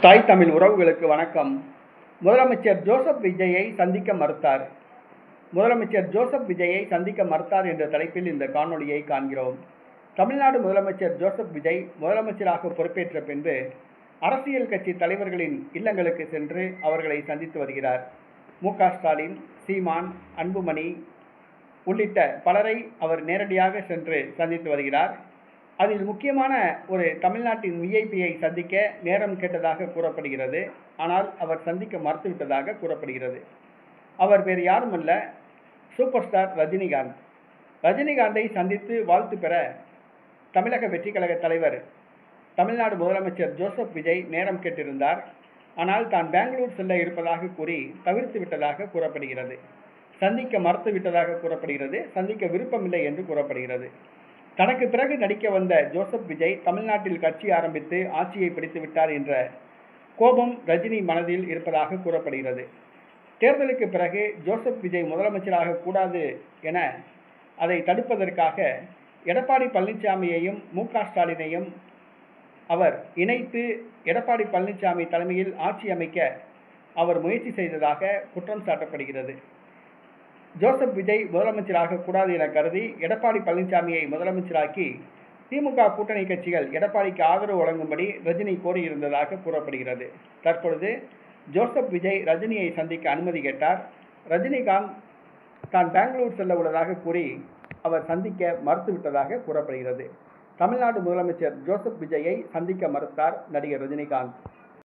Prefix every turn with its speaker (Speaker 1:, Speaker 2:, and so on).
Speaker 1: தாய் தமிழ் உறவுகளுக்கு வணக்கம். முதலமைச்சர் ஜோசப் விஜயை சந்திக்க மறுத்தார். முதலமைச்சர் ஜோசப் விஜயை சந்திக்க மறுத்தார் என்ற தலைப்பில் இந்த காணொளியை காண்கிறோம். தமிழ்நாடு முதலமைச்சர் ஜோசப் விஜய் முதலமைச்சராக பொறுப்பேற்ற பின்பு அரசியல் கட்சி தலைவர்களின் இல்லங்களுக்கு சென்று அவர்களை சந்தித்து வருகிறார். மு.க. ஸ்டாலின், சீமான், அன்புமணி உள்ளிட்ட பலரை அவர் நேரடியாக சென்று சந்தித்து வருகிறார். அதில் முக்கியமான ஒரு தமிழ்நாட்டின் விஐபியை சந்திக்க நேரம் கேட்டதாக கூறப்படுகிறது. ஆனால் அவர் சந்திக்க மறுத்துவிட்டதாக கூறப்படுகிறது. அவர் வேறு யாருமல்ல, சூப்பர் ஸ்டார் ரஜினிகாந்த். ரஜினிகாந்தை சந்தித்து வாழ்த்து பெற தமிழக வெற்றிக் கழக தலைவர் தமிழ்நாடு முதலமைச்சர் ஜோசப் விஜய் நேரம் கேட்டிருந்தார். ஆனால் தான் பெங்களூர் செல்ல இருப்பதாக கூறி தவிர்த்து விட்டதாக கூறப்படுகிறது. சந்திக்க மறுத்து விட்டதாக கூறப்படுகிறது. சந்திக்க விருப்பமில்லை என்று கூறப்படுகிறது. தனக்கு பிறகு நடிக்க வந்த ஜோசப் விஜய் தமிழ்நாட்டில் கட்சி ஆரம்பித்து ஆட்சியை பிடித்து விட்டார் என்ற கோபம் ரஜினி மனதில் இருப்பதாக கூறப்படுகிறது. தேர்தலுக்கு பிறகு ஜோசப் விஜய் முதலமைச்சராக கூடாது என அதை தடுப்பதற்காக எடப்பாடி பழனிசாமியையும் மு.க. ஸ்டாலினையும் அவர் இணைத்து எடப்பாடி பழனிசாமி தலைமையில் ஆட்சி அமைக்க அவர் முயற்சி செய்ததாக குற்றம் சாட்டப்படுகிறது. ஜோசப் விஜய் முதலமைச்சராக கூடாது என கருதி எடப்பாடி பழனிசாமியை முதலமைச்சராக்கி திமுக கூட்டணி கட்சிகள் எடப்பாடிக்கு ஆதரவு வழங்கும்படி ரஜினி கோரியிருந்ததாக கூறப்படுகிறது. தற்பொழுது ஜோசப் விஜய் ரஜினியை சந்திக்க அனுமதி கேட்டார். ரஜினிகாந்த் தான் பெங்களூர் செல்ல உள்ளதாக கூறி அவர் சந்திக்க மறுத்துவிட்டதாக கூறப்படுகிறது. தமிழ்நாடு முதலமைச்சர் ஜோசப் விஜயை சந்திக்க மறுத்தார் நடிகர் ரஜினிகாந்த்.